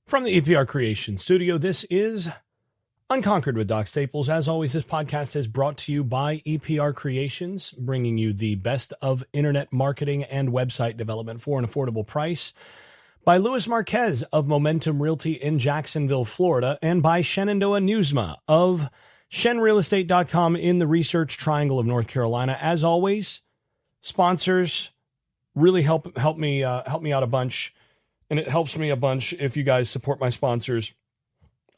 From the EPR Creation Studio, this is Unconquered with Doc Staples. As always, this podcast is brought to you by EPR Creations, bringing you the best of internet marketing and website development for an affordable price. By Louis Marquez of Momentum Realty in Jacksonville, Florida, and by Shenandoah Newsma of shenrealestate.com in the Research Triangle of North Carolina. As always, sponsors really help me out a bunch. And it helps me a bunch if you guys support my sponsors.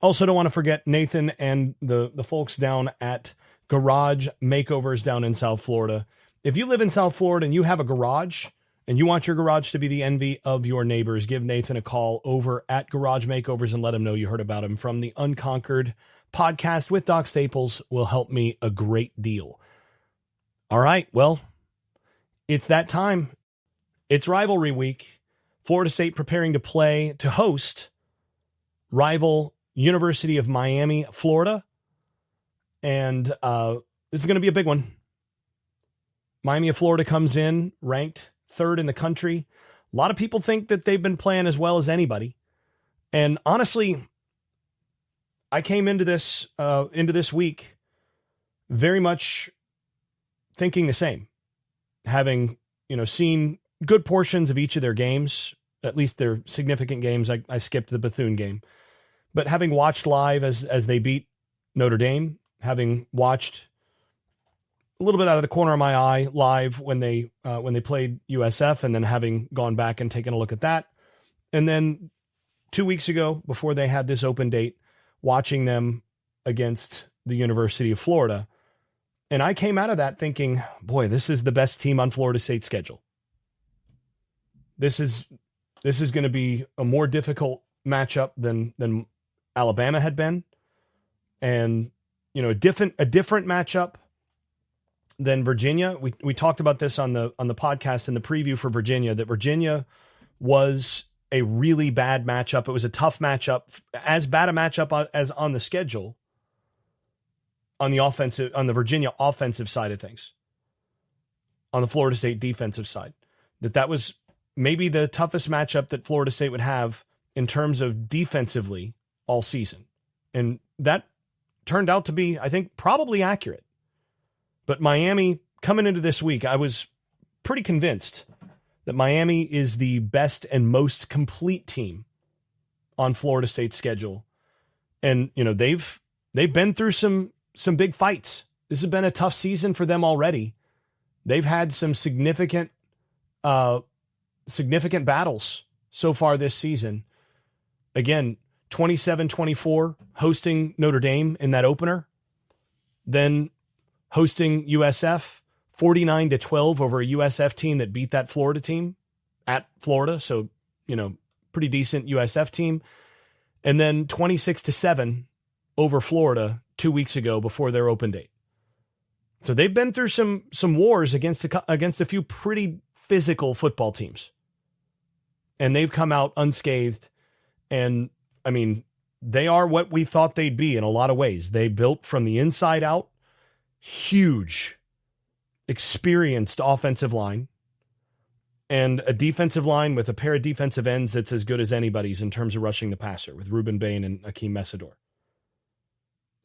Also, don't want to forget Nathan and the folks down at Garage Makeovers down in South Florida. If you live in South Florida and you have a garage and you want your garage to be the envy of your neighbors, give Nathan a call over at Garage Makeovers and let him know you heard about him from the Unconquered podcast with Doc Staples. Will help me a great deal. All right, well, it's that time. It's rivalry week. Florida State preparing to host rival University of Miami, Florida. And this is going to be a big one. Miami of Florida comes in ranked third in the country. A lot of people think that they've been playing as well as anybody. And honestly, I came into this week very much thinking the same, having, seen good portions of each of their games, at least their significant games. I skipped the Bethune game, but having watched live as they beat Notre Dame, having watched a little bit out of the corner of my eye live when they played USF, and then having gone back and taken a look at that. And then 2 weeks ago, before they had this open date, watching them against the University of Florida. And I came out of that thinking, boy, this is the best team on Florida State's schedule. This is going to be a more difficult matchup than Alabama had been, and a different matchup than Virginia. We talked about this on the podcast in the preview for Virginia, that Virginia was a really bad matchup. It was a tough matchup, as bad a matchup as on the schedule on the Virginia offensive side of things. On the Florida State defensive side, that was maybe the toughest matchup that Florida State would have in terms of defensively all season. And that turned out to be, I think, probably accurate. But Miami, coming into this week, I was pretty convinced that Miami is the best and most complete team on Florida State's schedule. And, they've been through some big fights. This has been a tough season for them already. They've had some significant battles so far this season. Again, 27-24 hosting Notre Dame in that opener, then hosting USF 49-12 over a USF team that beat that Florida team at Florida. So, pretty decent USF team. And then 26-7 over Florida 2 weeks ago before their open date. So they've been through some wars against a few pretty physical football teams. And they've come out unscathed. And, they are what we thought they'd be in a lot of ways. They built from the inside out, huge, experienced offensive line, and a defensive line with a pair of defensive ends that's as good as anybody's in terms of rushing the passer, with Ruben Bain and Akeem Messidor.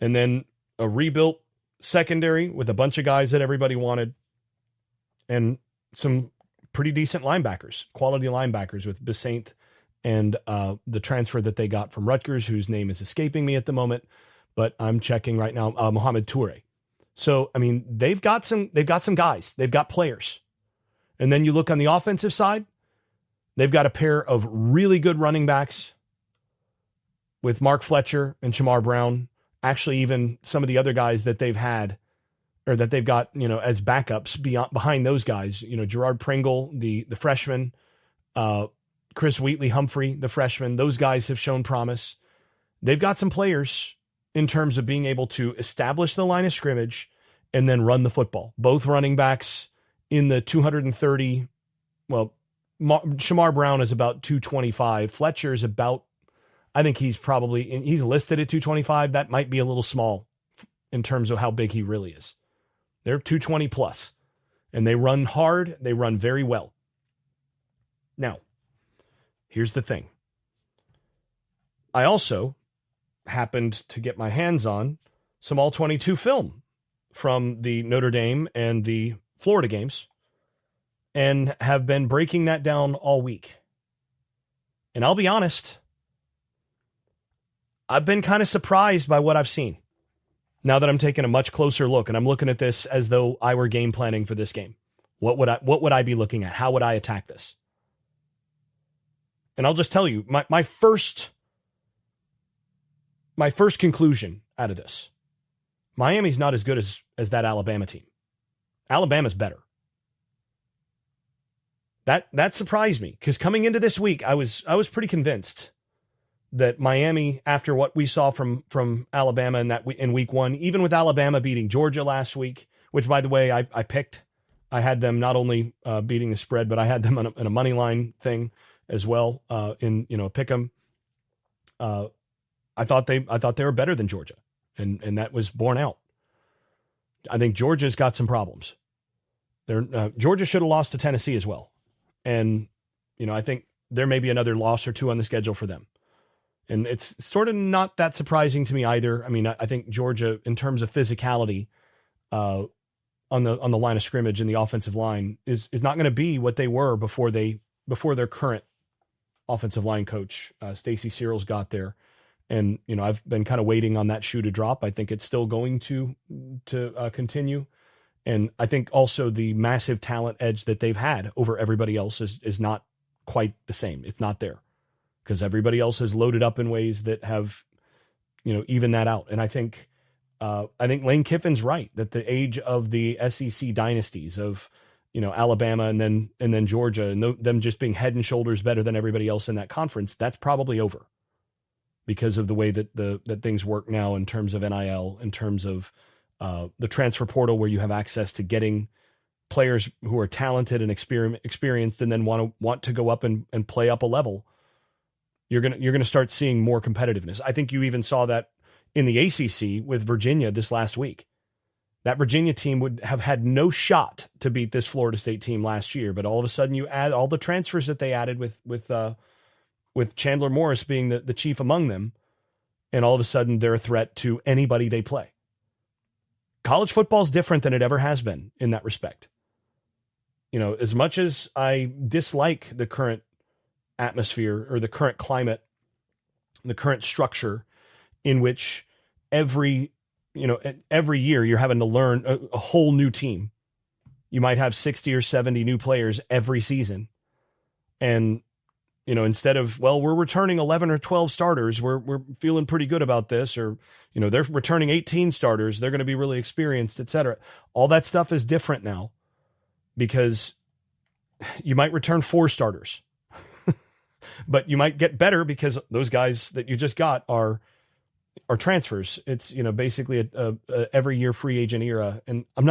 And then a rebuilt secondary with a bunch of guys that everybody wanted, and some pretty decent linebackers, quality linebackers with Besant and the transfer that they got from Rutgers, whose name is escaping me at the moment, but I'm checking right now, Mohamed Toure. So, they've got some guys, they've got players. And then you look on the offensive side, they've got a pair of really good running backs with Mark Fletcher and Shamar Brown. Actually, even some of the other guys that they've had, or that they've got, as backups behind those guys, Gerard Pringle, the freshman, Chris Wheatley-Humphrey, the freshman, those guys have shown promise. They've got some players in terms of being able to establish the line of scrimmage and then run the football. Both running backs in the 230, Shamar Brown is about 225. Fletcher is about, I think he's listed at 225. That might be a little small in terms of how big he really is. They're 220 plus, and they run hard. They run very well. Now, here's the thing. I also happened to get my hands on some All-22 film from the Notre Dame and the Florida games and have been breaking that down all week. And I'll be honest, I've been kind of surprised by what I've seen now that I'm taking a much closer look and I'm looking at this as though I were game planning for this game. What would I be looking at? How would I attack this? And I'll just tell you, my first conclusion out of this, Miami's not as good as that Alabama team. Alabama's better. That surprised me because coming into this week, I was pretty convinced that Miami, after what we saw from Alabama in week one, even with Alabama beating Georgia last week, which by the way I picked, I had them not only beating the spread, but I had them in a money line thing as well in a pick 'em. I thought they were better than Georgia, and that was borne out. I think Georgia's got some problems. Georgia should have lost to Tennessee as well, and I think there may be another loss or two on the schedule for them, and it's sort of not that surprising to me either. I mean, I think Georgia, in terms of physicality, on the line of scrimmage and the offensive line, is not going to be what they were before their current offensive line coach Stacy Searles got there. And, I've been kind of waiting on that shoe to drop. I think it's still going to continue. And I think also the massive talent edge that they've had over everybody else is not quite the same. It's not there because everybody else has loaded up in ways that have, even that out. And I think Lane Kiffin's right that the age of the SEC dynasties of, Alabama and then Georgia and them just being head and shoulders better than everybody else in that conference, that's probably over. Because of the way that things work now in terms of NIL, in terms of the transfer portal, where you have access to getting players who are talented and experienced, and then want to go up and play up a level, you're gonna start seeing more competitiveness. I think you even saw that in the ACC with Virginia this last week. That Virginia team would have had no shot to beat this Florida State team last year, but all of a sudden you add all the transfers that they added with Chandler Morris being the chief among them, and all of a sudden they're a threat to anybody they play. College football is different than it ever has been in that respect. As much as I dislike the current atmosphere or the current climate, the current structure in which every year you're having to learn a whole new team. You might have 60 or 70 new players every season. And instead of, we're returning 11 or 12 starters, we're feeling pretty good about this, or, they're returning 18 starters, they're going to be really experienced, et cetera. All that stuff is different now because you might return 4 starters, but you might get better because those guys that you just got are transfers. It's, basically a every year free agent era. And I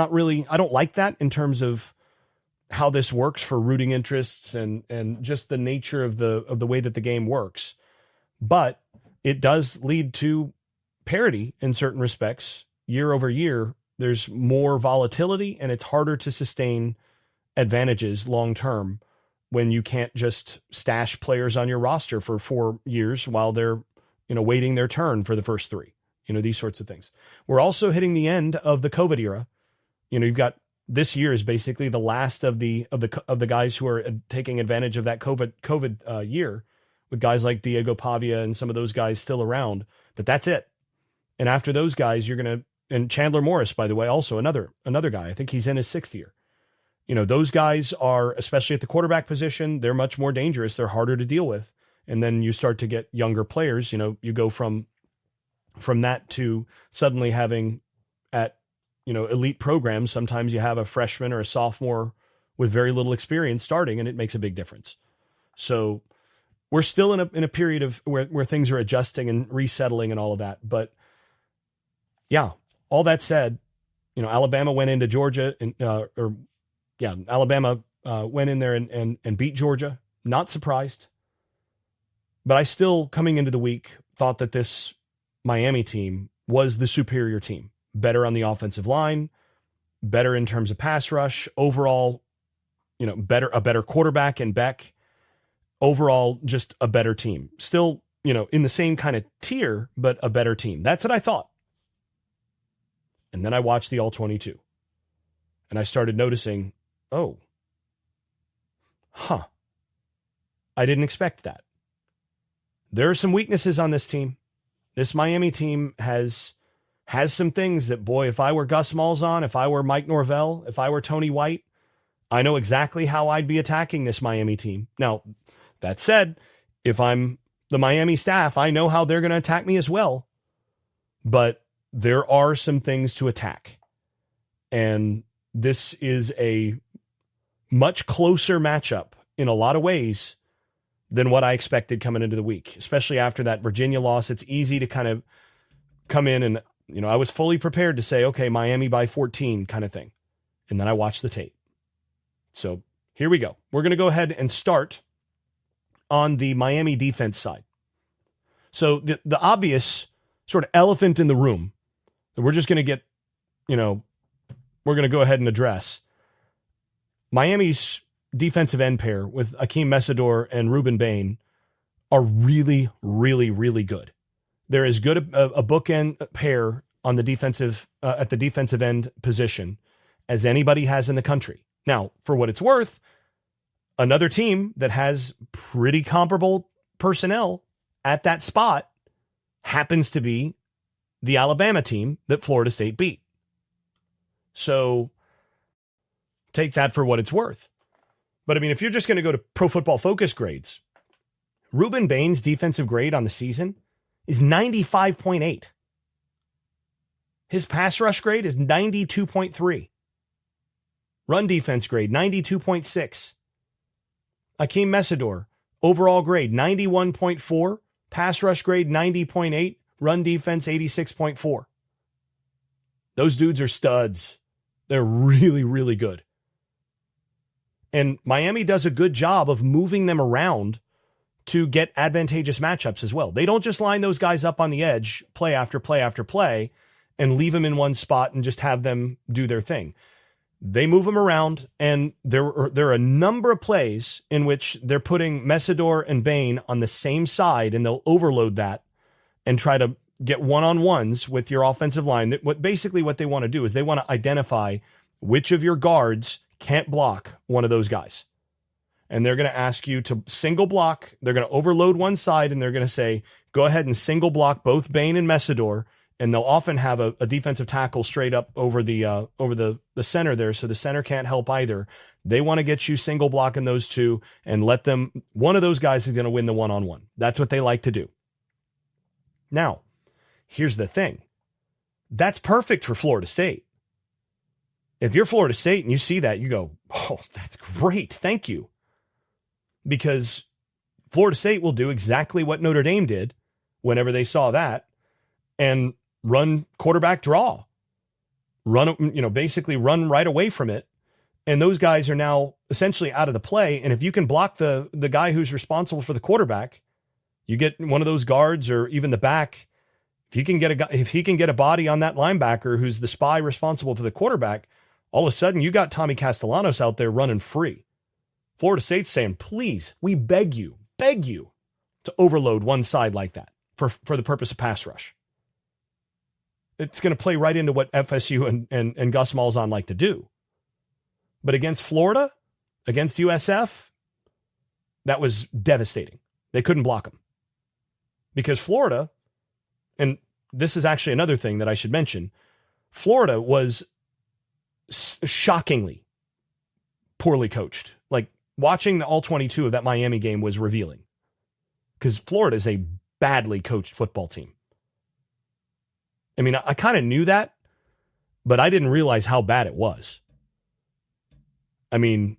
don't like that in terms of how this works for rooting interests and just the nature of the way that the game works. But it does lead to parity in certain respects. Year over year, there's more volatility and it's harder to sustain advantages long term when you can't just stash players on your roster for 4 years while they're, waiting their turn for the first 3, these sorts of things. We're also hitting the end of the COVID era. You've got, this year is basically the last of the guys who are taking advantage of that COVID year, with guys like Diego Pavia and some of those guys still around, but that's it. And after those guys, and Chandler Morris, by the way, also another guy, I think he's in his 6th year. Those guys are, especially at the quarterback position, they're much more dangerous. They're harder to deal with. And then you start to get younger players, you go from that to suddenly having at, elite programs, sometimes you have a freshman or a sophomore with very little experience starting, and it makes a big difference. So we're still in a period of where things are adjusting and resettling and all of that. But yeah, all that said, Alabama went into Georgia Alabama went in there and beat Georgia. Not surprised. But I still, coming into the week, thought that this Miami team was the superior team. Better on the offensive line, better in terms of pass rush, overall, a better quarterback in Beck, overall just a better team. Still in the same kind of tier, but a better team. That's what I thought. And then I watched the All-22. And I started noticing, I didn't expect that. There are some weaknesses on this team. This Miami team has some things that, boy, if I were Gus Malzahn, if I were Mike Norvell, if I were Tony White, I know exactly how I'd be attacking this Miami team. Now, that said, if I'm the Miami staff, I know how they're going to attack me as well. But there are some things to attack. And this is a much closer matchup in a lot of ways than what I expected coming into the week, especially after that Virginia loss. It's easy to kind of come in and, I was fully prepared to say, okay, Miami by 14 kind of thing. And then I watched the tape. So here we go. We're going to go ahead and start on the Miami defense side. So the obvious sort of elephant in the room that we're just going to get, we're going to go ahead and address. Miami's defensive end pair with Akeem Mesidor and Ruben Bain are really, really, really good. They're as good a bookend pair on the defensive at the defensive end position as anybody has in the country. Now, for what it's worth, another team that has pretty comparable personnel at that spot happens to be the Alabama team that Florida State beat. So take that for what it's worth. But I mean, if you're just going to go to Pro Football Focus grades, Ruben Bain's defensive grade on the season is 95.8. His pass rush grade is 92.3. Run defense grade, 92.6. Akeem Mesidor, overall grade, 91.4. Pass rush grade, 90.8. Run defense, 86.4. Those dudes are studs. They're really, really good. And Miami does a good job of moving them around to get advantageous matchups as well. They don't just line those guys up on the edge, play after play after play, and leave them in one spot and just have them do their thing. They move them around, and there are a number of plays in which they're putting Mesidor and Bain on the same side, and they'll overload that and try to get one-on-ones with your offensive line. Basically what they want to do is they want to identify which of your guards can't block one of those guys. And they're going to ask you to single block. They're going to overload one side, and they're going to say, go ahead and single block both Bain and Mesidor. And they'll often have a defensive tackle straight up over the center there, so the center can't help either. They want to get you single blocking those two and let them. One of those guys is going to win the one-on-one. That's what they like to do. Now, here's the thing. That's perfect for Florida State. If you're Florida State and you see that, you go, oh, that's great. Thank you. Because Florida State will do exactly what Notre Dame did whenever they saw that and run quarterback draw. Basically run right away from it. And those guys are now essentially out of the play. And if you can block the guy who's responsible for the quarterback, you get one of those guards or even the back. If he can get a body on that linebacker who's the spy responsible for the quarterback, all of a sudden you got Tommy Castellanos out there running free. Florida State's saying, please, we beg you to overload one side like that for the purpose of pass rush. It's going to play right into what FSU and Gus Malzahn like to do. But against Florida, against USF, that was devastating. They couldn't block them. Because Florida, and this is actually another thing that I should mention, Florida was shockingly poorly coached. Like, watching the All-22 of that Miami game was revealing. Because Florida is a badly coached football team. I mean, I kind of knew that, but I didn't realize how bad it was. I mean,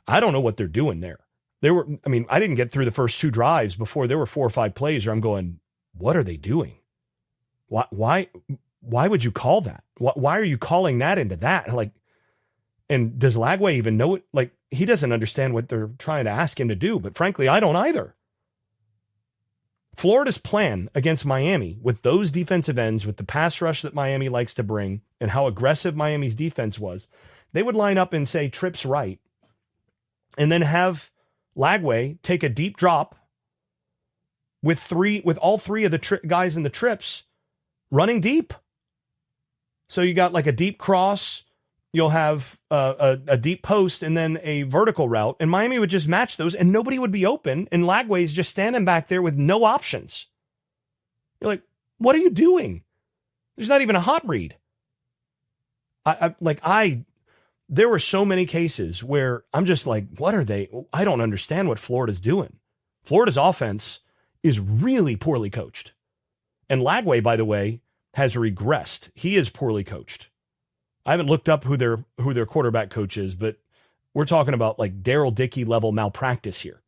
I don't know what they're doing there. I didn't get through the first two drives before there were 4 or 5 plays where I'm going, what are they doing? Why would you call that? Why are you calling that into that? Like, and does Lagway even know it? Like, he doesn't understand what they're trying to ask him to do, but frankly, I don't either. Florida's plan against Miami with those defensive ends, with the pass rush that Miami likes to bring and how aggressive Miami's defense was, they would line up and say trips right and then have Lagway take a deep drop, with all three of the guys in the trips running deep. So you got like a deep cross, you'll have a deep post, and then a vertical route, and Miami would just match those, and nobody would be open, and Lagway's just standing back there with no options. You're like, what are you doing? There's not even a hot read. There were so many cases where I'm just like, what are they? I don't understand what Florida's doing. Florida's offense is really poorly coached. And Lagway, by the way, has regressed. He is poorly coached. I haven't looked up who their quarterback coach is, but we're talking about like Daryl Dickey level malpractice here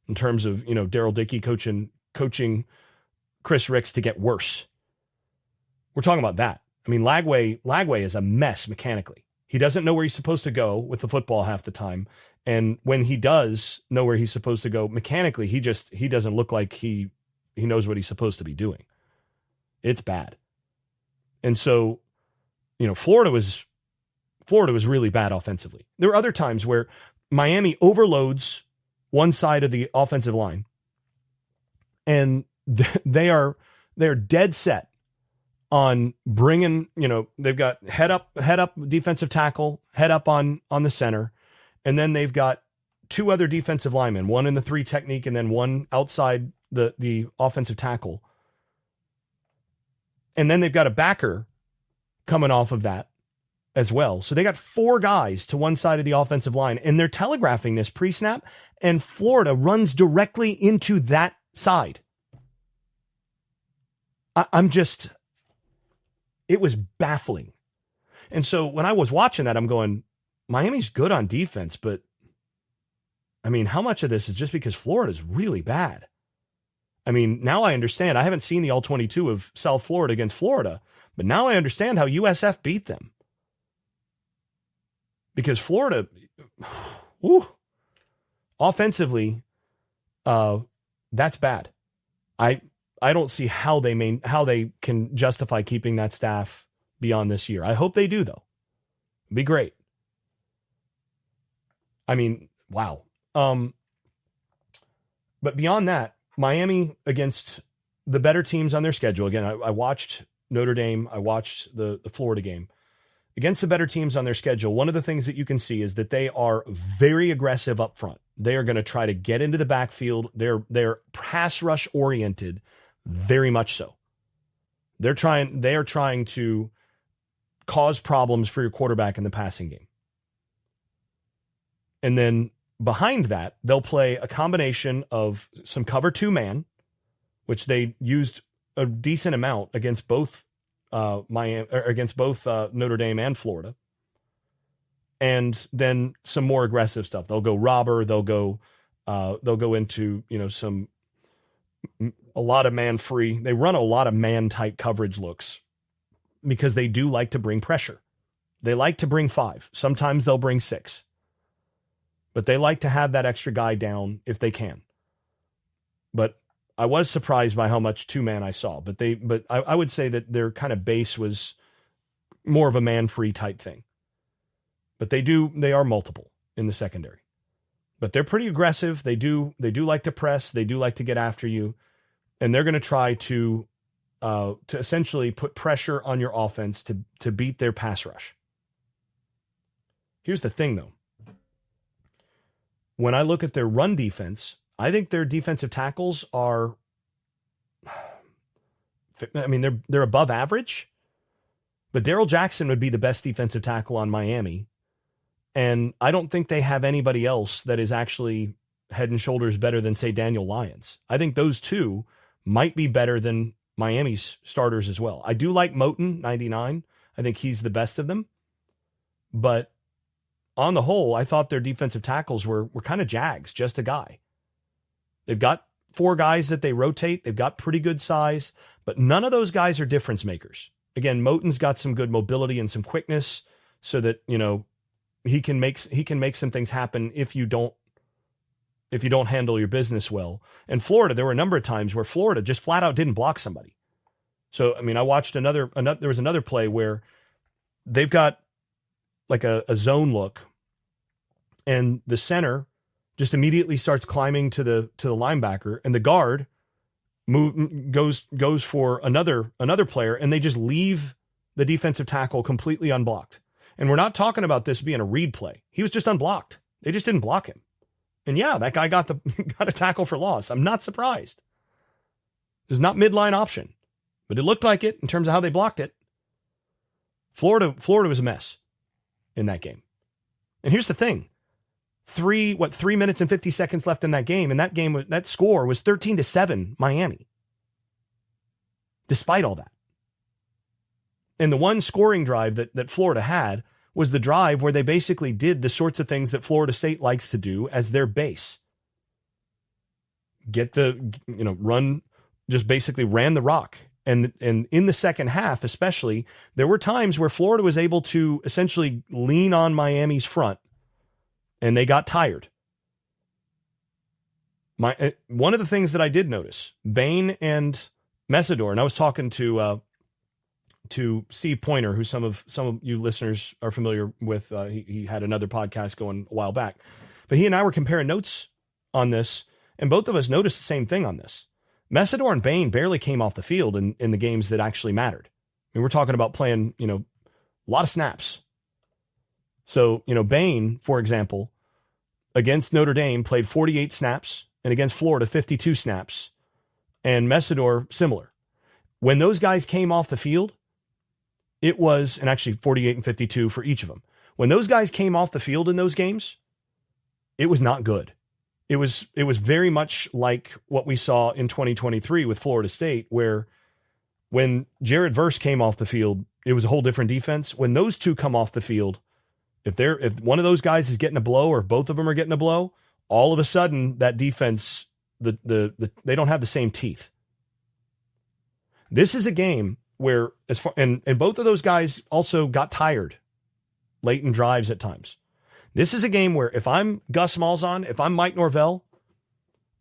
in terms of, Daryl Dickey coaching Chris Ricks to get worse. We're talking about that. I mean, Lagway is a mess mechanically. He doesn't know where he's supposed to go with the football half the time. And when he does know where he's supposed to go mechanically, he doesn't look like he knows what he's supposed to be doing. It's bad. And so, Florida was really bad offensively. There were other times where Miami overloads one side of the offensive line, and they're dead set on bringing, they've got head up defensive tackle, head up on the center, and then they've got two other defensive linemen, one in the 3 technique and then one outside the offensive tackle. And then they've got a backer coming off of that as well. So they got 4 guys to one side of the offensive line, and they're telegraphing this pre-snap, and Florida runs directly into that side. It was baffling. And so when I was watching that, I'm going, Miami's good on defense, but I mean, how much of this is just because Florida's really bad? I mean, now I understand. I haven't seen the All-22 of South Florida against Florida, but now I understand how USF beat them. Because Florida, offensively, that's bad. I don't see how they can justify keeping that staff beyond this year. I hope they do, though. It'd be great. I mean, wow. But beyond that, Miami against the better teams on their schedule. Again, I watched Notre Dame. I watched the Florida game. Against the better teams on their schedule, one of the things that you can see is that they are very aggressive up front. They are going to try to get into the backfield. They're pass rush oriented, very much so. They are trying to cause problems for your quarterback in the passing game. And then behind that, they'll play a combination of some cover 2 man, which they used a decent amount against both Notre Dame and Florida, and then some more aggressive stuff. They'll go robber. They'll go into a lot of man free. They run a lot of man tight coverage looks because they do like to bring pressure. They like to bring 5. Sometimes they'll bring 6. But they like to have that extra guy down if they can. But I was surprised by how much 2-man I saw. But I would say that their kind of base was more of a man-free type thing. But they are multiple in the secondary. But they're pretty aggressive. They do like to press. They do like to get after you. And they're going to try to essentially put pressure on your offense to beat their pass rush. Here's the thing, though. When I look at their run defense, I think their defensive tackles are, I mean, they're above average, but Darrell Jackson would be the best defensive tackle on Miami. And I don't think they have anybody else that is actually head and shoulders better than, say, Daniel Lyons. I think those two might be better than Miami's starters as well. I do like Moten, 99. I think he's the best of them. But on the whole, I thought their defensive tackles were kind of Jags, just a guy. They've got 4 guys that they rotate. They've got pretty good size, but none of those guys are difference makers. Again, Moten's got some good mobility and some quickness so that, he can make some things happen if you don't handle your business well. And Florida, there were a number of times where Florida just flat out didn't block somebody. So, I mean, I watched there was another play where they've got like a zone look, and the center just immediately starts climbing to the linebacker, and the guard goes for another player, and they just leave the defensive tackle completely unblocked. And we're not talking about this being a read play. He was just unblocked. They just didn't block him. And yeah, that guy got a tackle for loss. I'm not surprised. It was not midline option, but it looked like it in terms of how they blocked it. Florida was a mess in that game. And here's the thing. 3 minutes and 50 seconds left in that game, and that score was 13-7 Miami. Despite all that. And the one scoring drive that Florida had was the drive where they basically did the sorts of things that Florida State likes to do as their base. Just basically ran the rock. And in the second half, especially, there were times where Florida was able to essentially lean on Miami's front, and they got tired. One of the things that I did notice, Bain and Messidor, and I was talking to Steve Pointer, who some of you listeners are familiar with. He had another podcast going a while back, but he and I were comparing notes on this, and both of us noticed the same thing on this. Messidor and Bain barely came off the field in the games that actually mattered. I mean, we're talking about playing, a lot of snaps. So, Bain, for example, against Notre Dame played 48 snaps, and against Florida, 52 snaps, and Messidor similar. When those guys came off the field, it was, and actually 48 and 52 for each of them. When those guys came off the field in those games, it was not good. It was very much like what we saw in 2023 with Florida State, where when Jared Verse came off the field, it was a whole different defense. When those two come off the field, if one of those guys is getting a blow or both of them are getting a blow, all of a sudden that defense, they don't have the same teeth. This is a game where and both of those guys also got tired late in drives at times. This is a game where if I'm Gus Malzahn, if I'm Mike Norvell,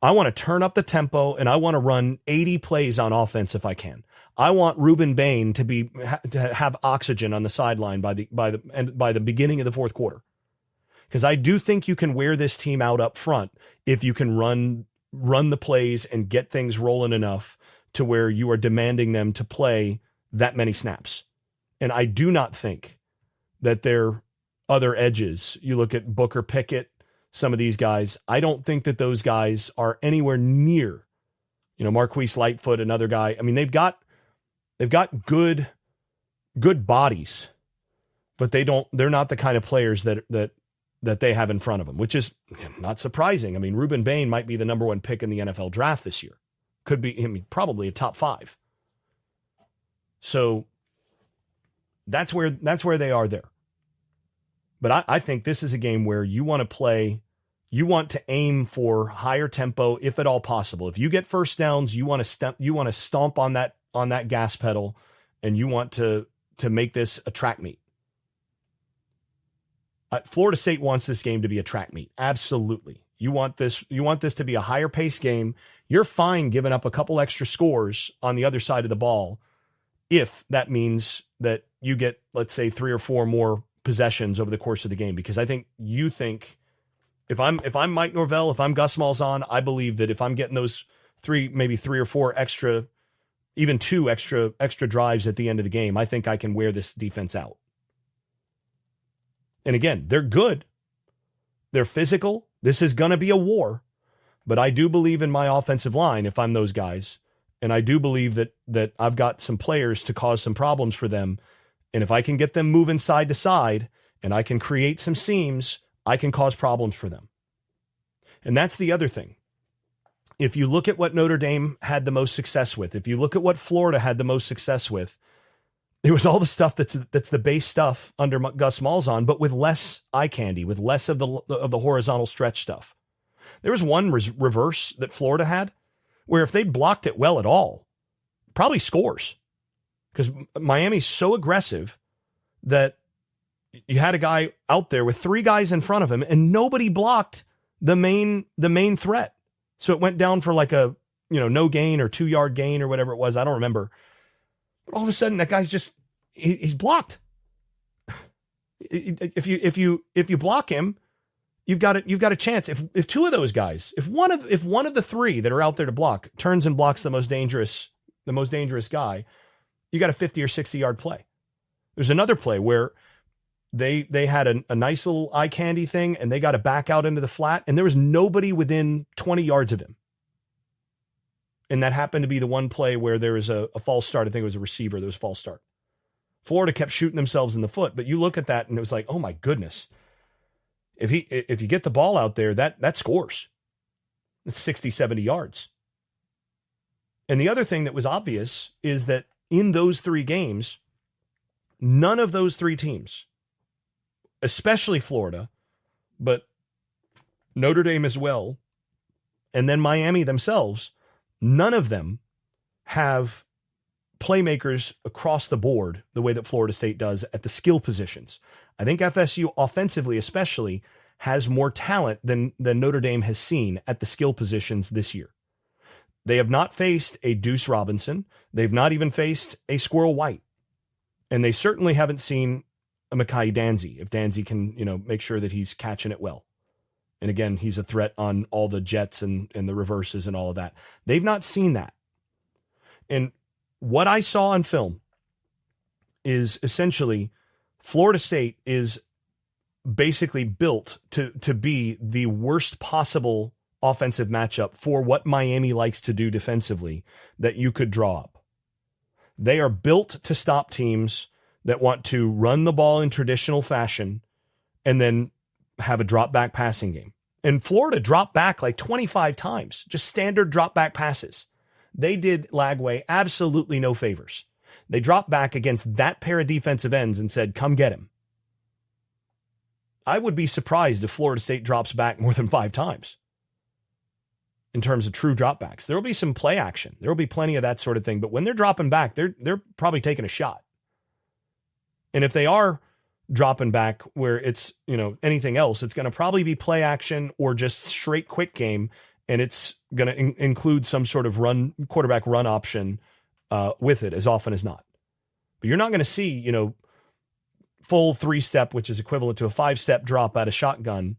I want to turn up the tempo and I want to run 80 plays on offense if I can. I want Ruben Bain to have oxygen on the sideline by the beginning of the fourth quarter, because I do think you can wear this team out up front if you can run the plays and get things rolling enough to where you are demanding them to play that many snaps. And I do not think that they're other edges. You look at Booker Pickett, some of these guys, I don't think that those guys are anywhere near, Marquise Lightfoot, another guy. I mean, they've got good bodies, but they're not the kind of players that they have in front of them, which is not surprising. I mean, Ruben Bain might be the number 1 pick in the NFL draft this year. Could be, probably a top 5. So that's where they are there. But I think this is a game where you want to aim for higher tempo if at all possible. If you get first downs, you want to stomp on that gas pedal, and you want to make this a track meet. Florida State wants this game to be a track meet. Absolutely. You want this to be a higher pace game. You're fine giving up a couple extra scores on the other side of the ball if that means that you get, let's say, 3 or 4 more possessions over the course of the game, because I think if I'm Mike Norvell, if I'm Gus Malzahn, I believe that if I'm getting those 3 or 4 extra, even 2 extra drives at the end of the game, I think I can wear this defense out. And again, they're good. They're physical. This is going to be a war, but I do believe in my offensive line if I'm those guys. And I do believe that I've got some players to cause some problems for them. And if I can get them moving side to side and I can create some seams, I can cause problems for them. And that's the other thing. If you look at what Notre Dame had the most success with, if you look at what Florida had the most success with, it was all the stuff that's the base stuff under Gus Malzahn, but with less eye candy, with less of the horizontal stretch stuff. There was one reverse that Florida had where if they'd blocked it well at all, probably scores. Because Miami's so aggressive that you had a guy out there with 3 guys in front of him and nobody blocked the main threat. So it went down for like a, no gain or 2-yard gain or whatever it was. I don't remember. But all of a sudden that guy's just, he's blocked. If you block him, you've got a chance. If two of those guys, if one of the three that are out there to block turns and blocks the most dangerous guy, you got a 50 or 60 yard play. There's another play where they had a nice little eye candy thing and they got to back out into the flat and there was nobody within 20 yards of him. And that happened to be the one play where there was a false start. I think it was a receiver. There was a false start. Florida kept shooting themselves in the foot, but you look at that and it was like, oh my goodness. If you get the ball out there, that scores. It's 60, 70 yards. And the other thing that was obvious is that in those three games, none of those three teams, especially Florida, but Notre Dame as well, and then Miami themselves, none of them have playmakers across the board the way that Florida State does at the skill positions. I think FSU offensively especially has more talent than Notre Dame has seen at the skill positions this year. They have not faced a Deuce Robinson. They've not even faced a Squirrel White. And they certainly haven't seen a Mekhi Danzy, if Danzy can, make sure that he's catching it well. And again, he's a threat on all the jets and the reverses and all of that. They've not seen that. And what I saw on film is essentially Florida State is basically built to be the worst possible offensive matchup for what Miami likes to do defensively that you could draw up. They are built to stop teams that want to run the ball in traditional fashion and then have a drop back passing game. And Florida dropped back like 25 times, just standard drop back passes. They did Lagway absolutely no favors. They dropped back against that pair of defensive ends and said, come get him. I would be surprised if Florida State drops back more than 5 times in terms of true dropbacks. There will be some play action. There will be plenty of that sort of thing. But when they're dropping back, they're probably taking a shot. And if they are dropping back where it's, anything else, it's going to probably be play action or just straight quick game. And it's going to include some sort of quarterback run option with it as often as not. But you're not going to see, full 3-step, which is equivalent to a 5-step drop out of shotgun,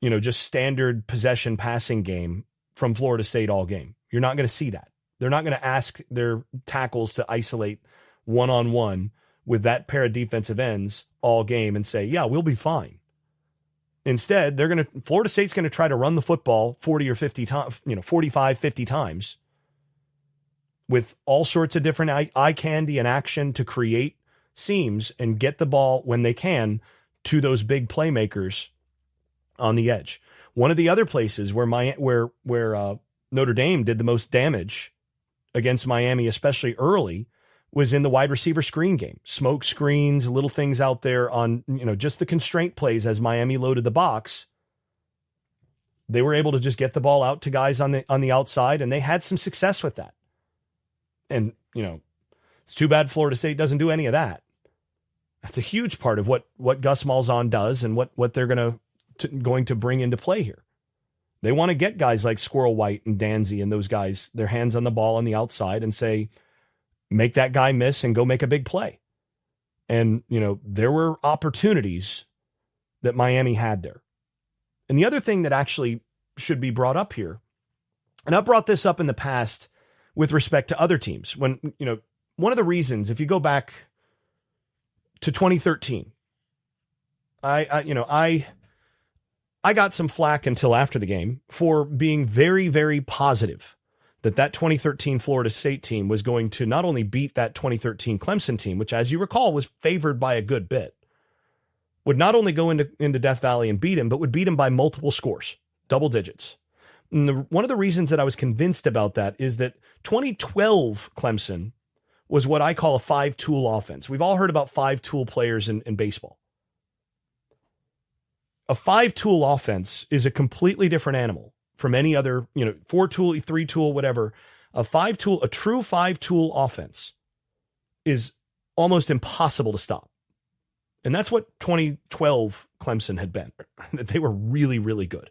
just standard possession passing game from Florida State all game. You're not going to see that. They're not going to ask their tackles to isolate one-on-one with that pair of defensive ends all game and say, yeah, we'll be fine. Instead, Florida State's going to try to run the football 40 or 50 times, 45, 50 times with all sorts of different eye candy and action to create seams and get the ball when they can to those big playmakers on the edge. One of the other places where Notre Dame did the most damage against Miami, especially early, was in the wide receiver screen game. Smoke screens, little things out there on, just the constraint plays as Miami loaded the box. They were able to just get the ball out to guys on the outside, and they had some success with that. And, it's too bad Florida State doesn't do any of that. That's a huge part of what Gus Malzahn does and what they're going to bring into play here. They want to get guys like Squirrel White and Danzy and those guys, their hands on the ball on the outside and say, make that guy miss and go make a big play. And, there were opportunities that Miami had there. And the other thing that actually should be brought up here, and I've brought this up in the past with respect to other teams, when, one of the reasons, if you go back to 2013, I got some flack until after the game for being very, very positive that 2013 Florida State team was going to not only beat that 2013 Clemson team, which, as you recall, was favored by a good bit, would not only go into Death Valley and beat him, but would beat him by multiple scores, double digits. And one of the reasons that I was convinced about that is that 2012 Clemson was what I call a 5-tool offense. We've all heard about 5-tool players in baseball. A 5-tool offense is a completely different animal from any other, 4-tool, 3-tool, whatever. A true 5-tool offense is almost impossible to stop. And that's what 2012 Clemson had been. They were really, really good.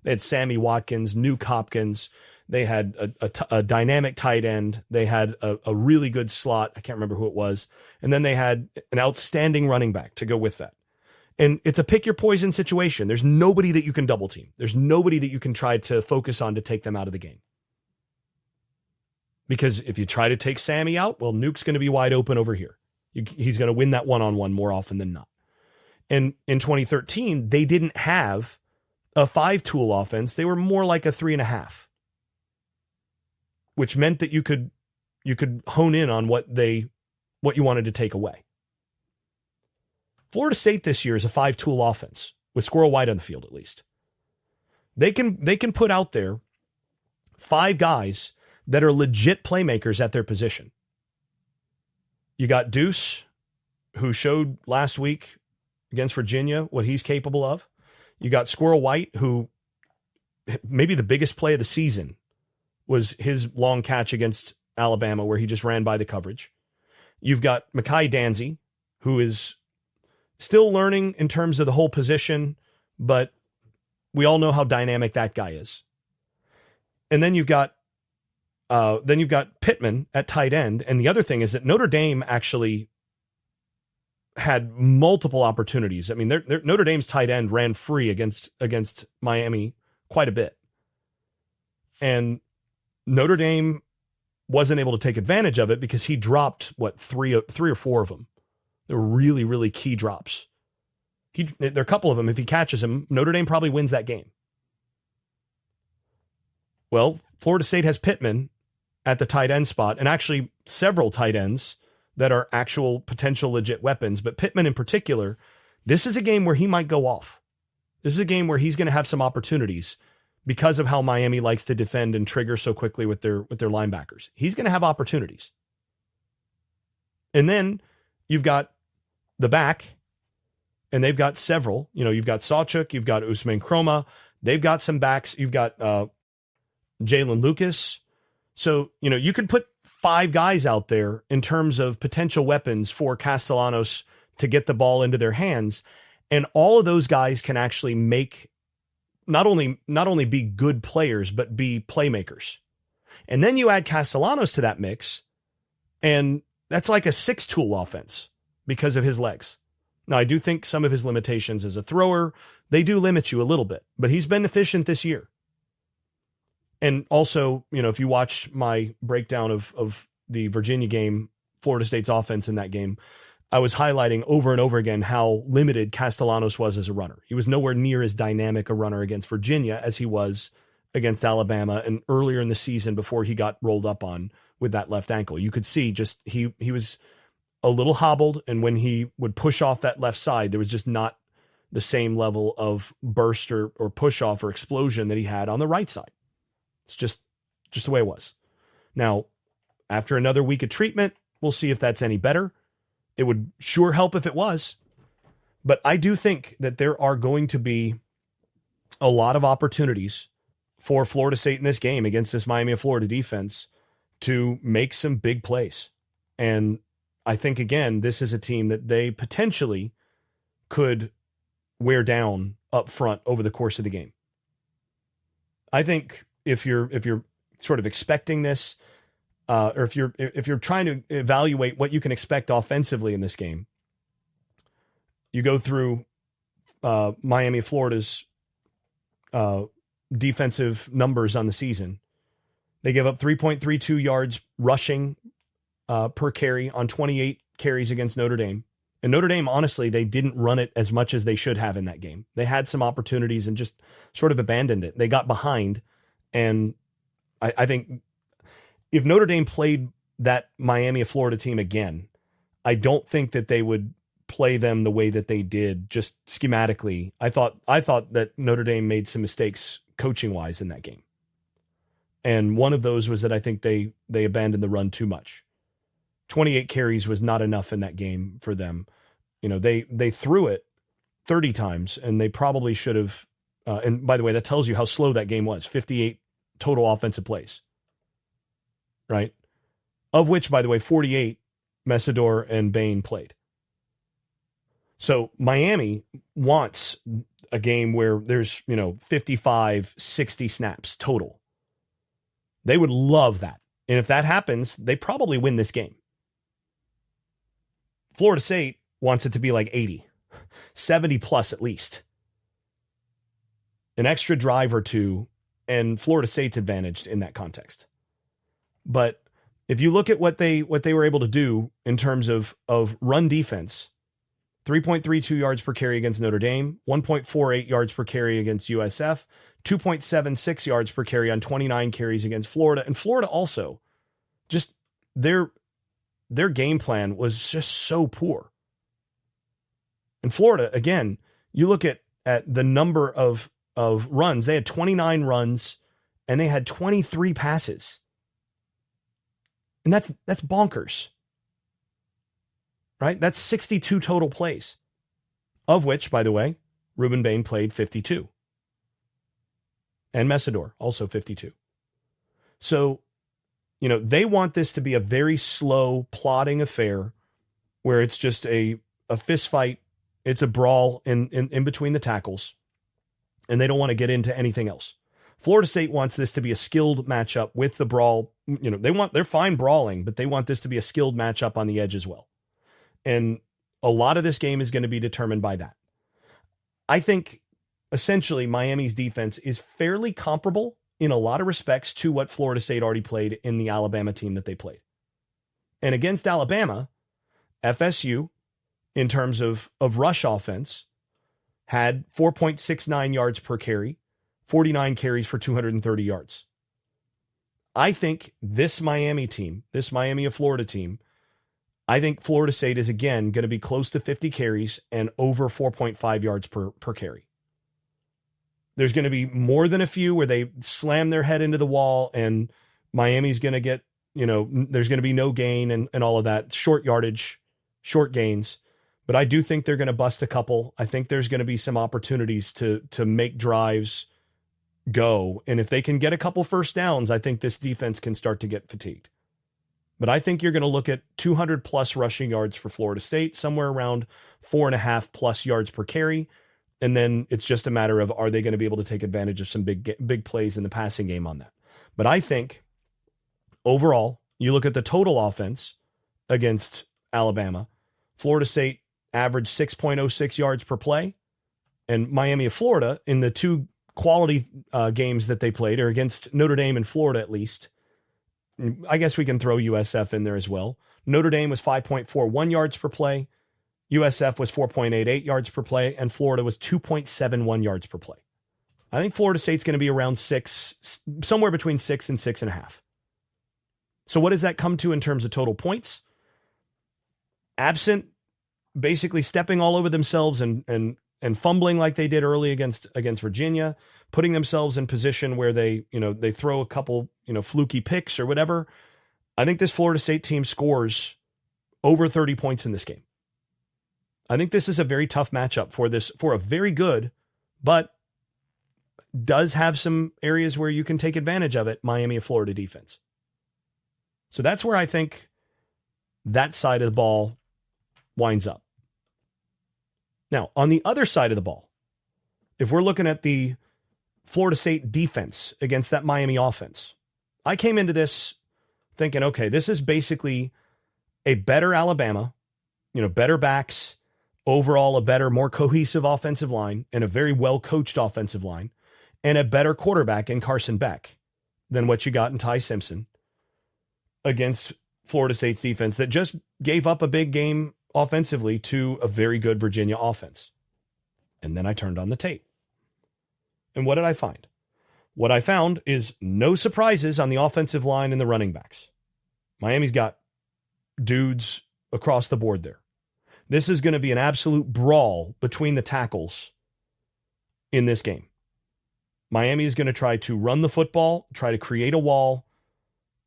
They had Sammy Watkins, Nuke Hopkins. They had a dynamic tight end. They had a really good slot. I can't remember who it was. And then they had an outstanding running back to go with that. And it's a pick your poison situation. There's nobody that you can double team. There's nobody that you can try to focus on to take them out of the game. Because if you try to take Sammy out, well, Nuke's going to be wide open over here. He's going to win that one-on-one more often than not. And in 2013, they didn't have a 5-tool offense. They were more like a 3.5, which meant that you could hone in on what you wanted to take away. Florida State this year is a 5-tool offense with Squirrel White on the field, at least. They can put out there 5 guys that are legit playmakers at their position. You got Deuce, who showed last week against Virginia what he's capable of. You got Squirrel White, who maybe the biggest play of the season was his long catch against Alabama, where he just ran by the coverage. You've got Mekhi Danzy, who is still learning in terms of the whole position, but we all know how dynamic that guy is. And then you've got Pittman at tight end. And the other thing is that Notre Dame actually had multiple opportunities. I mean, Notre Dame's tight end ran free against Miami quite a bit. And Notre Dame wasn't able to take advantage of it because he dropped, three or four of them. They were really, really key drops. There are a couple of them. If he catches them, Notre Dame probably wins that game. Well, Florida State has Pittman at the tight end spot, and actually several tight ends that are actual potential legit weapons. But Pittman in particular, this is a game where he might go off. This is a game where he's going to have some opportunities because of how Miami likes to defend and trigger so quickly with their linebackers. He's going to have opportunities. And then you've got the back, and they've got several. You know, you've got Sawchuk, you've got Usman Kroma. They've got some backs. You've got Jalen Lucas. So, you know, you could put 5 guys out there in terms of potential weapons for Castellanos to get the ball into their hands. And all of those guys can actually make not only be good players, but be playmakers. And then you add Castellanos to that mix, and that's like a 6-tool offense because of his legs. Now, I do think some of his limitations as a thrower, they do limit you a little bit, but he's been efficient this year. And also, you know, if you watch my breakdown of the Virginia game, Florida State's offense in that game, I was highlighting over and over again how limited Castellanos was as a runner. He was nowhere near as dynamic a runner against Virginia as he was against Alabama and earlier in the season before he got rolled up on with that left ankle. You could see just he was a little hobbled, and when he would push off that left side, there was just not the same level of burst or push off or explosion that he had on the right side. It's just the way it was. Now, after another week of treatment, we'll see if that's any better. It would sure help if it was. But I do think that there are going to be a lot of opportunities for Florida State in this game against this Miami of Florida defense to make some big plays. And I think, again, this is a team that they potentially could wear down up front over the course of the game. I think if you're sort of expecting this, or if you're trying to evaluate what you can expect offensively in this game, you go through Miami of Florida's defensive numbers on the season. They give up 3.32 yards rushing per carry on 28 carries against Notre Dame. And Notre Dame, honestly, they didn't run it as much as they should have in that game. They had some opportunities and just sort of abandoned it. They got behind. And I think if Notre Dame played that Miami of Florida team again, I don't think that they would play them the way that they did just schematically. I thought that Notre Dame made some mistakes coaching wise in that game. And one of those was that I think they abandoned the run too much. 28 carries was not enough in that game for them. You know, they threw it 30 times, and they probably should have. And by the way, that tells you how slow that game was. 58 total offensive plays, right? Of which, by the way, 48 Messidor and Bain played. So Miami wants a game where there's, 55, 60 snaps total. They would love that. And if that happens, they probably win this game. Florida State wants it to be like 80. 70 plus at least. An extra drive or two, and Florida State's advantaged in that context. But if you look at what they were able to do in terms of run defense, 3.32 yards per carry against Notre Dame, 1.48 yards per carry against USF, 2.76 yards per carry on 29 carries against Florida. And Florida also, just their game plan was just so poor. And Florida, again, you look at the number of runs. They had 29 runs and they had 23 passes. And that's bonkers. Right? That's 62 total plays, of which, by the way, Ruben Bain played 52. And Messidor, also 52. So, they want this to be a very slow, plodding affair where it's just a fist fight. It's a brawl in between the tackles, and they don't want to get into anything else. Florida State wants this to be a skilled matchup with the brawl. They're fine brawling, but they want this to be a skilled matchup on the edge as well. And a lot of this game is going to be determined by that. I think essentially Miami's defense is fairly comparable in a lot of respects to what Florida State already played in the Alabama team that they played. And against Alabama, FSU, in terms of rush offense, had 4.69 yards per carry, 49 carries for 230 yards. I think this Miami of Florida team, I think Florida State is again going to be close to 50 carries and over 4.5 yards per carry. There's going to be more than a few where they slam their head into the wall and Miami's going to get, there's going to be no gain and all of that, short yardage, short gains. But I do think they're going to bust a couple. I think there's going to be some opportunities to make drives go. And if they can get a couple first downs, I think this defense can start to get fatigued. But I think you're going to look at 200 plus rushing yards for Florida State, somewhere around 4.5 plus yards per carry. And then it's just a matter of, are they going to be able to take advantage of some big plays in the passing game on that? But I think overall, you look at the total offense against Alabama, Florida State averaged 6.06 yards per play. And Miami of Florida, in the two quality games that they played, or against Notre Dame and Florida at least, I guess we can throw USF in there as well. Notre Dame was 5.41 yards per play. USF was 4.88 yards per play, and Florida was 2.71 yards per play. I think Florida State's going to be around 6, somewhere between 6 and 6.5. So what does that come to in terms of total points? Absent basically stepping all over themselves and fumbling like they did early against Virginia, putting themselves in position where they throw a couple, fluky picks or whatever. I think this Florida State team scores over 30 points in this game. I think this is a very tough matchup for a very good, but does have some areas where you can take advantage of it, Miami of Florida defense. So that's where I think that side of the ball winds up. Now, on the other side of the ball, if we're looking at the Florida State defense against that Miami offense, I came into this thinking, okay, this is basically a better Alabama, better backs, overall a better, more cohesive offensive line and a very well-coached offensive line and a better quarterback in Carson Beck than what you got in Ty Simpson against Florida State's defense that just gave up a big game offensively to a very good Virginia offense. And then I turned on the tape. And what did I find? What I found is no surprises on the offensive line and the running backs. Miami's got dudes across the board there. This is going to be an absolute brawl between the tackles in this game. Miami is going to try to run the football, try to create a wall,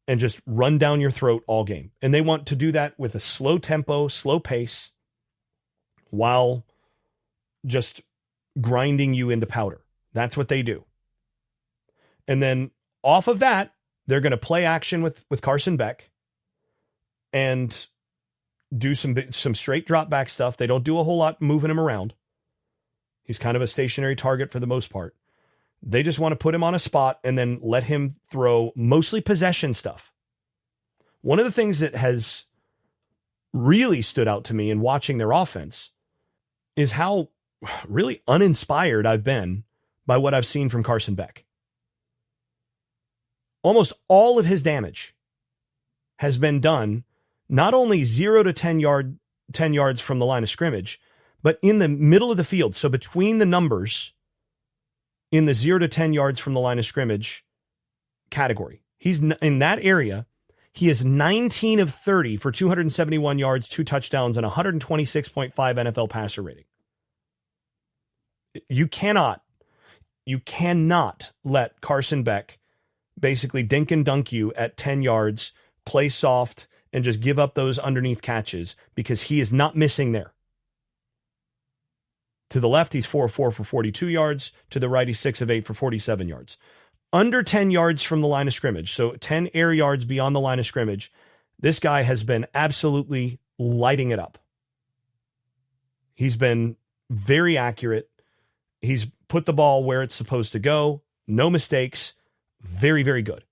and just run down your throat all game. And they want to do that with a slow tempo, slow pace, while just grinding you into powder. That's what they do. And then off of that, they're going to play action with Carson Beck and do some straight drop back stuff. They don't do a whole lot moving him around. He's kind of a stationary target for the most part. They just want to put him on a spot and then let him throw mostly possession stuff. One of the things that has really stood out to me in watching their offense is how really uninspired I've been by what I've seen from Carson Beck. Almost all of his damage has been done not only 0 to 10 yards from the line of scrimmage, but in the middle of the field. So between the numbers in the 0 to 10 yards from the line of scrimmage category, he's in that area. He is 19 of 30 for 271 yards, 2 touchdowns, and 126.5 NFL passer rating. You cannot let Carson Beck basically dink and dunk you at 10 yards, play soft, and just give up those underneath catches, because he is not missing there. To the left, he's 4 of 4 for 42 yards. To the right, he's 6 of 8 for 47 yards. Under 10 yards from the line of scrimmage, so 10 air yards beyond the line of scrimmage, this guy has been absolutely lighting it up. He's been very accurate. He's put the ball where it's supposed to go. No mistakes. Very, very good.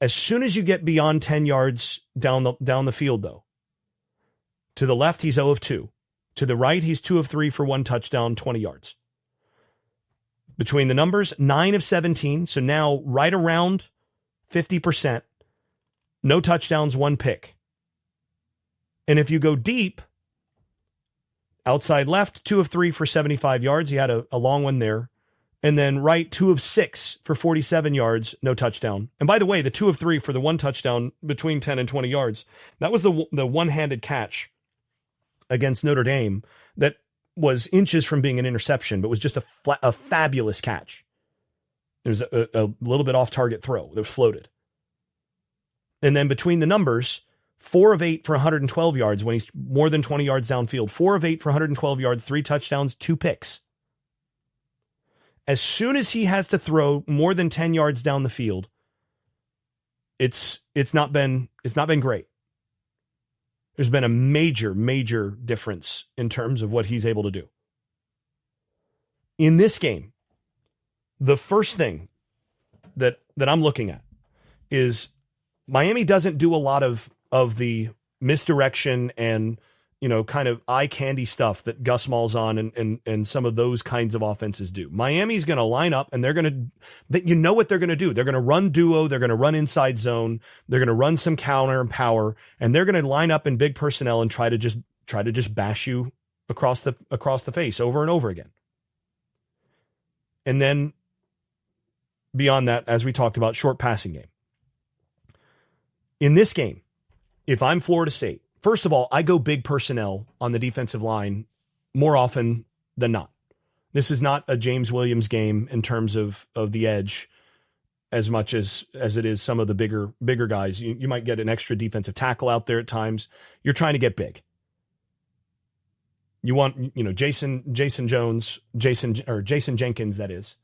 As soon as you get beyond 10 yards down the field, though, to the left, he's 0 of 2. To the right, he's 2 of 3 for 1 touchdown, 20 yards. Between the numbers, 9 of 17, so now right around 50%. No touchdowns, 1 pick. And if you go deep, outside left, 2 of 3 for 75 yards. He had a long one there. And then right, 2 of 6 for 47 yards, no touchdown. And by the way, the 2 of 3 for the 1 touchdown between 10 and 20 yards, that was the one-handed catch against Notre Dame that was inches from being an interception, but was just a fabulous catch. It was a little bit off-target throw that was floated. And then between the numbers, 4 of 8 for 112 yards when he's more than 20 yards downfield. 4 of 8 for 112 yards, 3 touchdowns, 2 picks. As soon as he has to throw more than 10 yards down the field, it's not been great. There's been a major difference in terms of what he's able to do. In this game, the first thing that I'm looking at is Miami doesn't do a lot of the misdirection and, kind of eye candy stuff that Gus Malzahn and some of those kinds of offenses do. Miami's going to line up and they're going to, what they're going to do. They're going to run duo. They're going to run inside zone. They're going to run some counter and power, and they're going to line up in big personnel and try to just bash you across the face over and over again. And then beyond that, as we talked about, short passing game. In this game, if I'm Florida State, first of all, I go big personnel on the defensive line more often than not. This is not a James Williams game in terms of the edge as much as it is some of the bigger guys. You might get an extra defensive tackle out there at times. You're trying to get big. You want, Jason Jones, Jason Jenkins, that is.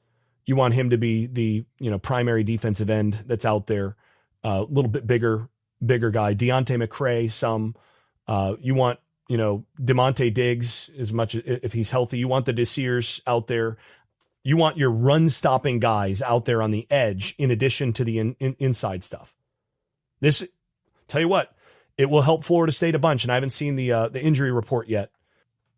You want him to be the, primary defensive end that's out there, a little bit bigger guy. Deontay McCray, you want, DeMonte Diggs as much as if he's healthy. You want the Desirs out there. You want your run-stopping guys out there on the edge in addition to the inside stuff. This, tell you what, it will help Florida State a bunch, and I haven't seen the injury report yet,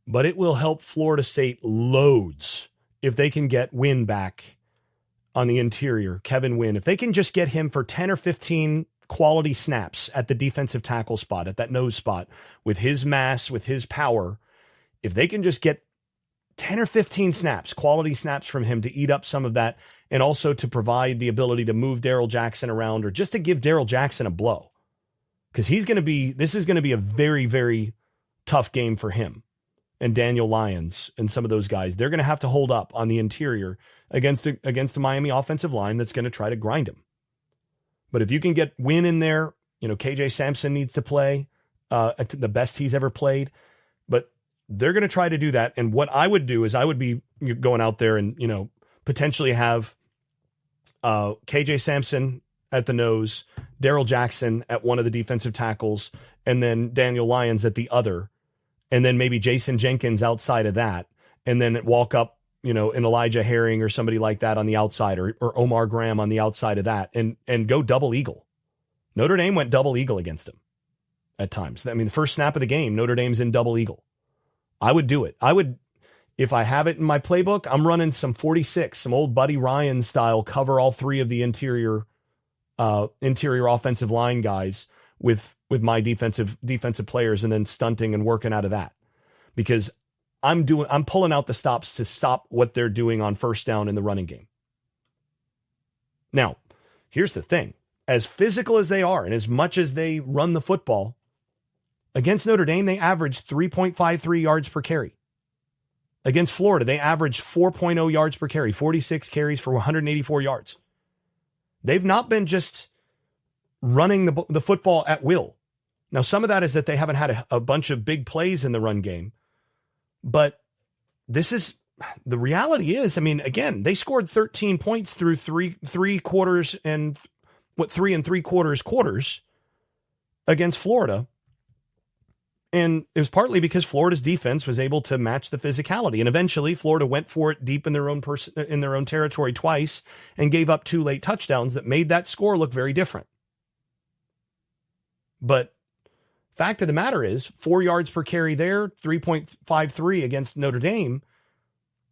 but it will help Florida State loads if they can get Wynn back on the interior, Kevin Wynn. If they can just get him for 10 or 15 quality snaps at the defensive tackle spot, at that nose spot, with his mass, with his power, if they can just get 10 or 15 snaps, quality snaps from him to eat up some of that, and also to provide the ability to move Darrell Jackson around, or just to give Darrell Jackson a blow. Because this is going to be a very, very tough game for him and Daniel Lyons and some of those guys. They're going to have to hold up on the interior against the Miami offensive line that's going to try to grind him. But if you can get Wynn in there, KJ Sampson needs to play at the best he's ever played. But they're going to try to do that. And what I would do is I would be going out there and, potentially have KJ Sampson at the nose, Darrell Jackson at one of the defensive tackles, and then Daniel Lyons at the other. And then maybe Jason Jenkins outside of that. And then walk up, an Elijah Herring or somebody like that on the outside, or Omar Graham on the outside of that, and go double eagle. Notre Dame went double eagle against him at times. I mean, the first snap of the game, Notre Dame's in double eagle. I would do it. If I have it in my playbook, I'm running some 46, some old Buddy Ryan style, cover all three of the interior offensive line guys with my defensive players, and then stunting and working out of that, because I'm pulling out the stops to stop what they're doing on first down in the running game. Now, here's the thing. As physical as they are, and as much as they run the football, against Notre Dame, they averaged 3.53 yards per carry. Against Florida, they averaged 4.0 yards per carry, 46 carries for 184 yards. They've not been just running the football at will. Now, some of that is that they haven't had a bunch of big plays in the run game. But the reality is, I mean, again, they scored 13 points through three quarters and 3 3/4 quarters against Florida. And it was partly because Florida's defense was able to match the physicality. And eventually Florida went for it deep in their own territory twice and gave up 2 late touchdowns that made that score look very different. But fact of the matter is, 4 yards per carry there, 3.53 against Notre Dame.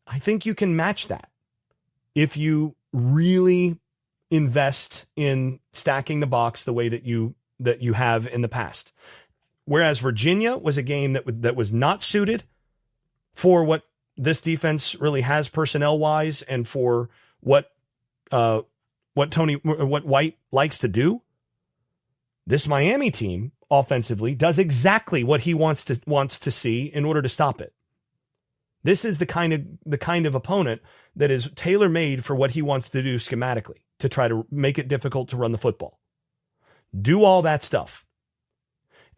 I think you can match that if you really invest in stacking the box the way that you have in the past. Whereas Virginia was a game that was not suited for what this defense really has personnel wise, and for what White likes to do. This Miami team offensively does exactly what he wants to see in order to stop it. This is the kind of opponent that is tailor-made for what he wants to do schematically, to try to make it difficult to run the football. Do all that stuff.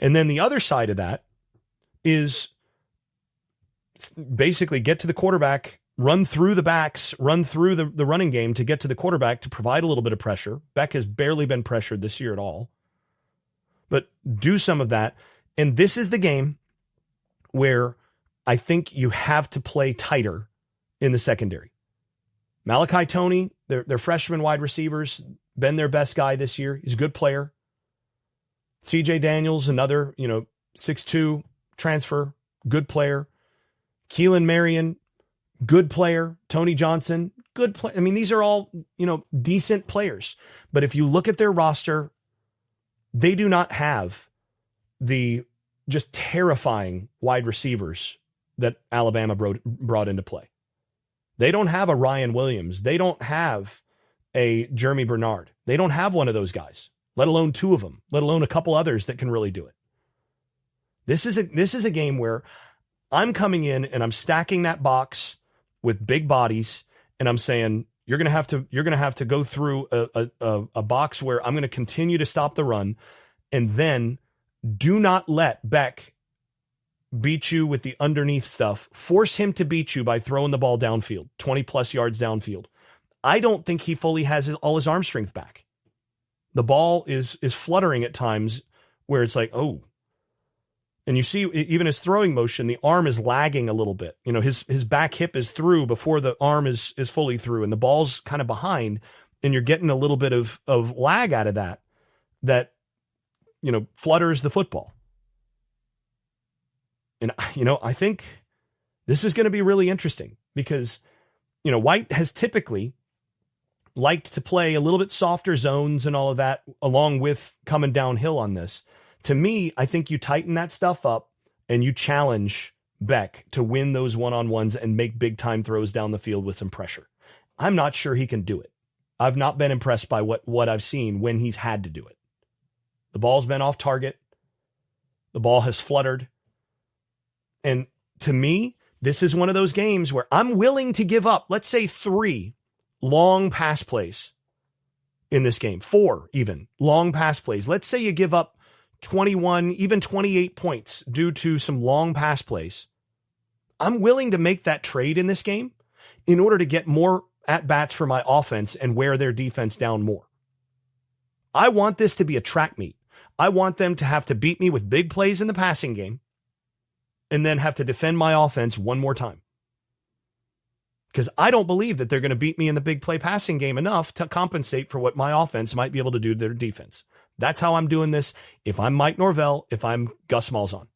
And then the other side of that is basically get to the quarterback, run through the backs, run through the running game to get to the quarterback to provide a little bit of pressure. Beck has barely been pressured this year at all. But do some of that. And this is the game where I think you have to play tighter in the secondary. Malachi Toney, their freshman wide receivers, been their best guy this year. He's a good player. CJ Daniels, another, 6'2" transfer, good player. Keelan Marion, good player. Tony Johnson, good player. I mean, these are all, decent players. But if you look at their roster, they do not have the just terrifying wide receivers that Alabama brought into play. They don't have a Ryan Williams. They don't have a Jeremy Bernard. They don't have one of those guys, let alone 2 of them, let alone a couple others that can really do it. This is a game where I'm coming in and I'm stacking that box with big bodies, and I'm saying you're going to have to go through a box where I'm going to continue to stop the run, and then do not let Beck beat you with the underneath stuff. Force him to beat you by throwing the ball downfield, 20 plus yards downfield. I don't think he fully has all his arm strength back. The ball is fluttering at times where it's like, oh. And you see, even his throwing motion, the arm is lagging a little bit. His back hip is through before the arm is fully through, and the ball's kind of behind, and you're getting a little bit of lag out of that flutters the football. And, I think this is going to be really interesting because, White has typically liked to play a little bit softer zones and all of that, along with coming downhill on this. To me, I think you tighten that stuff up and you challenge Beck to win those one-on-ones and make big-time throws down the field with some pressure. I'm not sure he can do it. I've not been impressed by what I've seen when he's had to do it. The ball's been off target. The ball has fluttered. And to me, this is one of those games where I'm willing to give up, let's say 3 long pass plays in this game, 4 even long pass plays. Let's say you give up 21, even 28 points due to some long pass plays. I'm willing to make that trade in this game in order to get more at-bats for my offense and wear their defense down more. I want this to be a track meet. I want them to have to beat me with big plays in the passing game and then have to defend my offense one more time. Because I don't believe that they're going to beat me in the big play passing game enough to compensate for what my offense might be able to do to their defense. That's how I'm doing this. If I'm Mike Norvell, if I'm Gus Malzahn,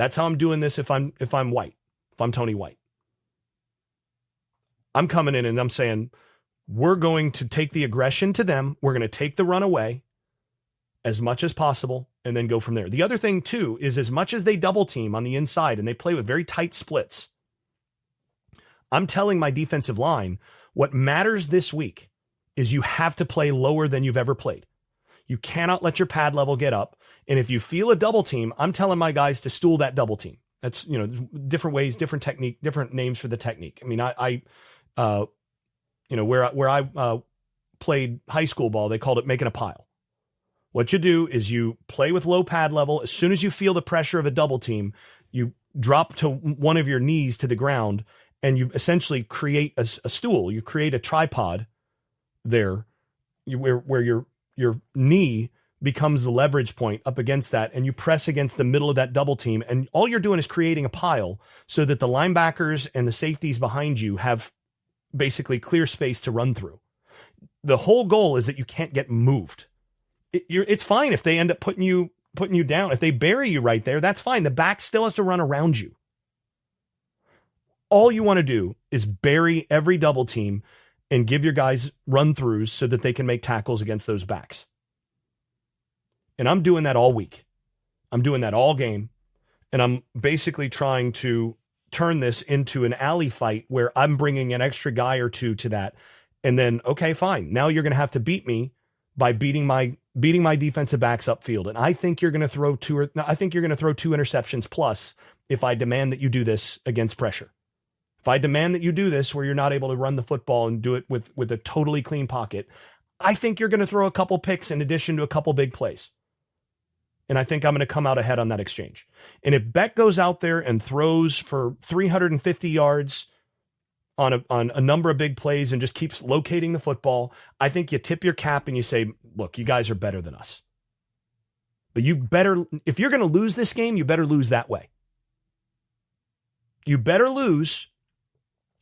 That's how I'm doing this if I'm White, if I'm Tony White. I'm coming in and I'm saying, we're going to take the aggression to them. We're going to take the run away as much as possible and then go from there. The other thing, too, is as much as they double team on the inside and they play with very tight splits, I'm telling my defensive line, what matters this week is you have to play lower than you've ever played. You cannot let your pad level get up. And if you feel a double team, I'm telling my guys to stool that double team. That's, different ways, different technique, different names for the technique. I mean, where I played high school ball, they called it making a pile. What you do is you play with low pad level. As soon as you feel the pressure of a double team, you drop to one of your knees to the ground and you essentially create a stool. You create a tripod there where your knee becomes the leverage point up against that, and you press against the middle of that double team, and all you're doing is creating a pile so that the linebackers and the safeties behind you have basically clear space to run through. The whole goal is that you can't get moved. It's fine if they end up putting you down. If they bury you right there, that's fine. The back still has to run around you. All you want to do is bury every double team and give your guys run-throughs so that they can make tackles against those backs. And I'm doing that all week. I'm doing that all game. And I'm basically trying to turn this into an alley fight where I'm bringing an extra guy or two to that. And then, okay, fine. Now you're going to have to beat me by beating my defensive backs upfield. And I think you're going to throw two interceptions plus if I demand that you do this against pressure. If I demand that you do this where you're not able to run the football and do it with a totally clean pocket, I think you're going to throw a couple picks in addition to a couple big plays. And I think I'm going to come out ahead on that exchange. And if Beck goes out there and throws for 350 yards on a number of big plays and just keeps locating the football, I think you tip your cap and you say, look, you guys are better than us. But if you're going to lose this game, you better lose that way. You better lose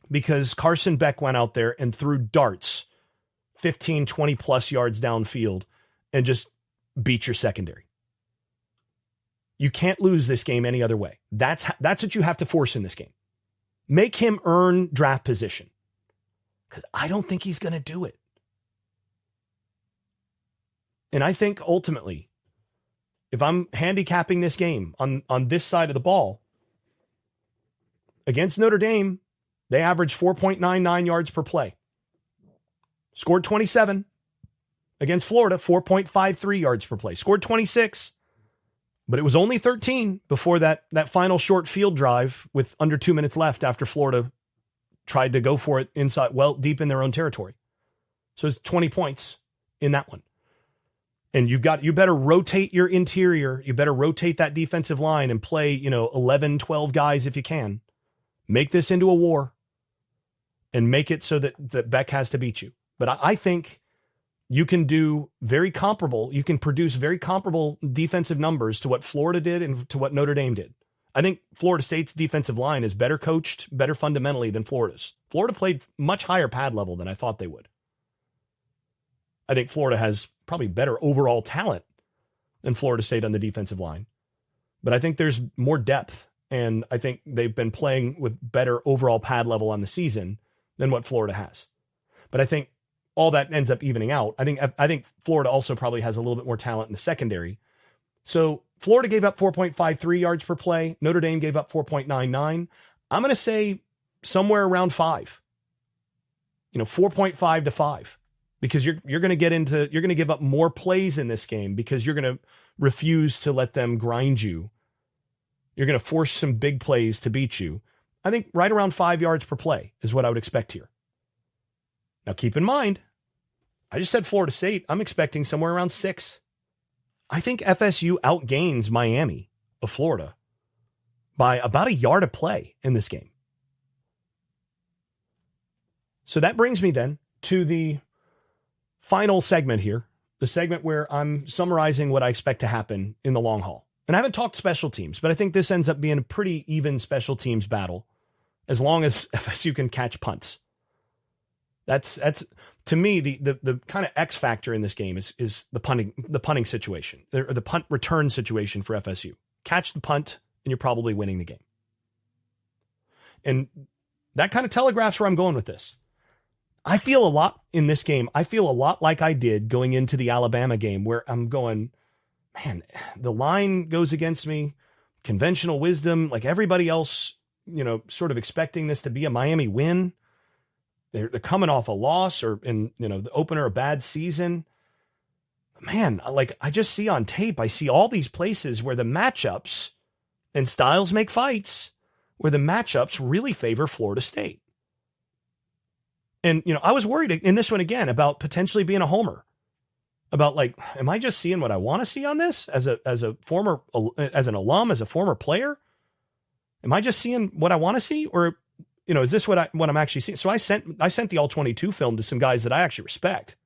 because Carson Beck went out there and threw darts 15, 20 plus yards downfield and just beat your secondary. You can't lose this game any other way. That's what you have to force in this game. Make him earn draft position. Because I don't think he's going to do it. And I think ultimately, if I'm handicapping this game on this side of the ball, against Notre Dame, they averaged 4.99 yards per play. Scored 27. Against Florida, 4.53 yards per play. Scored 26. But it was only 13 before that final short field drive with under 2 minutes left after Florida tried to go for it inside, well, deep in their own territory. So it's 20 points in that one. And you better rotate your interior. You better rotate that defensive line and play, 11, 12 guys if you can. Make this into a war and make it so that Beck has to beat you. But I think you can do you can produce very comparable defensive numbers to what Florida did and to what Notre Dame did. I think Florida State's defensive line is better coached, better fundamentally than Florida's. Florida played much higher pad level than I thought they would. I think Florida has probably better overall talent than Florida State on the defensive line. But I think there's more depth, and I think they've been playing with better overall pad level on the season than what Florida has. But I think all that ends up evening out. I think Florida also probably has a little bit more talent in the secondary. So Florida gave up 4.53 yards per play. Notre Dame gave up 4.99. I'm going to say somewhere around 5. 4.5 to 5, because you're going to give up more plays in this game because you're going to refuse to let them grind you. You're going to force some big plays to beat you. I think right around 5 yards per play is what I would expect here. Now, keep in mind, I just said Florida State. I'm expecting somewhere around 6. I think FSU outgains Miami of Florida by about a yard of play in this game. So that brings me then to the final segment here, the segment where I'm summarizing what I expect to happen in the long haul. And I haven't talked special teams, but I think this ends up being a pretty even special teams battle as long as FSU can catch punts. That's to me the kind of X factor in this game is the punting situation, or the punt return situation for FSU. Catch the punt and you're probably winning the game. And that kind of telegraphs where I'm going with this. I feel a lot in this game. I feel a lot like I did going into the Alabama game, where I'm going, man, the line goes against me. Conventional wisdom, like everybody else, sort of expecting this to be a Miami win. They're coming off a loss, or in the opener, a bad season. Man, like I just see on tape, I see all these places where the matchups, and styles make fights, where the matchups really favor Florida State. And, I was worried in this one again about potentially being a homer, about like, am I just seeing what I want to see on this as an alum, as a former player? Am I just seeing what I want to see? Or, is this what I'm actually seeing? So I sent the all 22 film to some guys that I actually respect.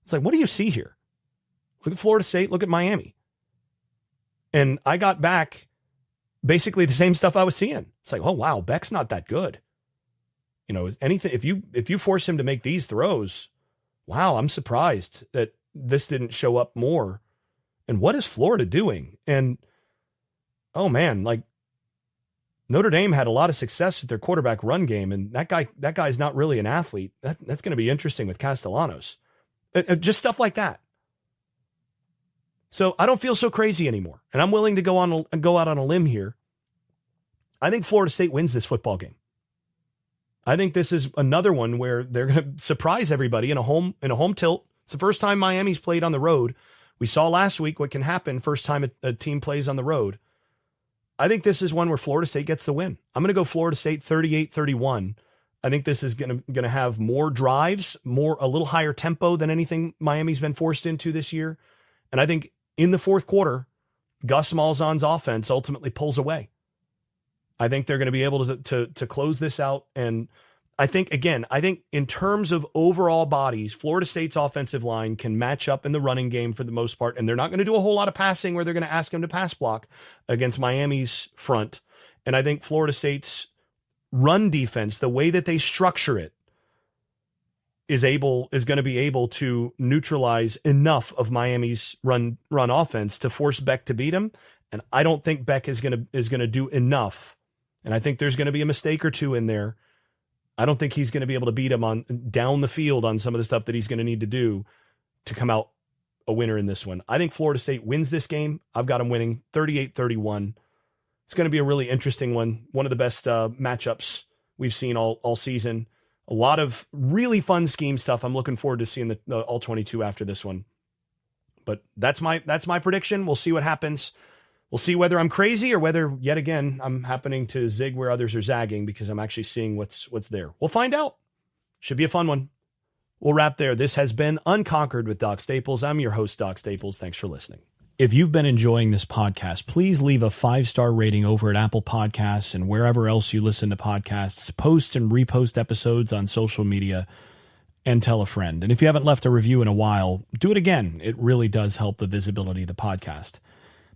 It's like, what do you see here? Look at Florida State, look at Miami. And I got back basically the same stuff I was seeing. It's like, oh wow, Beck's not that good. Is anything, if you force him to make these throws, wow, I'm surprised that this didn't show up more. And what is Florida doing? And oh man, like Notre Dame had a lot of success with their quarterback run game, and that guy's not really an athlete. That's going to be interesting with Castellanos. Just stuff like that. So I don't feel so crazy anymore, and I'm willing to go out on a limb here. I think Florida State wins this football game. I think this is another one where they're going to surprise everybody in a home tilt. It's the first time Miami's played on the road. We saw last week what can happen first time a team plays on the road. I think this is one where Florida State gets the win. I'm going to go Florida State 38-31. I think this is going to have more drives, a little higher tempo than anything Miami's been forced into this year. And I think in the fourth quarter, Gus Malzahn's offense ultimately pulls away. I think they're going to be able to close this out. And I think in terms of overall bodies, Florida State's offensive line can match up in the running game for the most part. And they're not going to do a whole lot of passing where they're going to ask them to pass block against Miami's front. And I think Florida State's run defense, the way that they structure it, is going to be able to neutralize enough of Miami's run offense to force Beck to beat him. And I don't think Beck is going to do enough. And I think there's going to be a mistake or two in there. I don't think he's going to be able to beat him on down the field on some of the stuff that he's going to need to do to come out a winner in this one. I think Florida State wins this game. I've got them winning 38-31. It's going to be a really interesting one. One of the best matchups we've seen all season. A lot of really fun scheme stuff. I'm looking forward to seeing the all 22 after this one. But that's my prediction. We'll see what happens. We'll see whether I'm crazy or whether, yet again, I'm happening to zig where others are zagging because I'm actually seeing what's there. We'll find out. Should be a fun one. We'll wrap there. This has been Unconquered with Doc Staples. I'm your host, Doc Staples. Thanks for listening. If you've been enjoying this podcast, please leave a 5-star rating over at Apple Podcasts and wherever else you listen to podcasts. Post and repost episodes on social media and tell a friend. And if you haven't left a review in a while, do it again. It really does help the visibility of the podcast.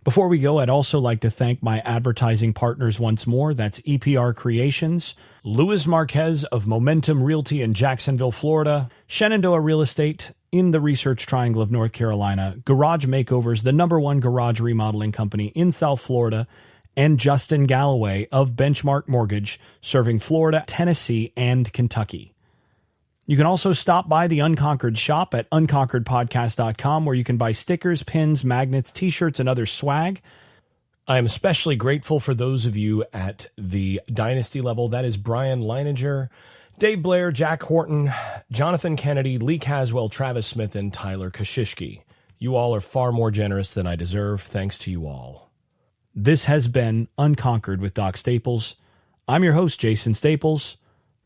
Before we go, I'd also like to thank my advertising partners once more. That's EPR Creations, Luis Marquez of Momentum Realty in Jacksonville, Florida, Shenandoah Real Estate in the Research Triangle of North Carolina, Garage Makeovers, the #1 garage remodeling company in South Florida, and Justin Galloway of Benchmark Mortgage, serving Florida, Tennessee, and Kentucky. You can also stop by the Unconquered Shop at unconqueredpodcast.com, where you can buy stickers, pins, magnets, t-shirts, and other swag. I am especially grateful for those of you at the Dynasty level. That is Brian Leininger, Dave Blair, Jack Horton, Jonathan Kennedy, Lee Caswell, Travis Smith, and Tyler Kashishki. You all are far more generous than I deserve. Thanks to you all. This has been Unconquered with Doc Staples. I'm your host, Jason Staples.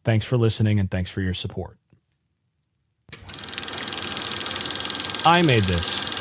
Thanks for listening, and thanks for your support. I made this.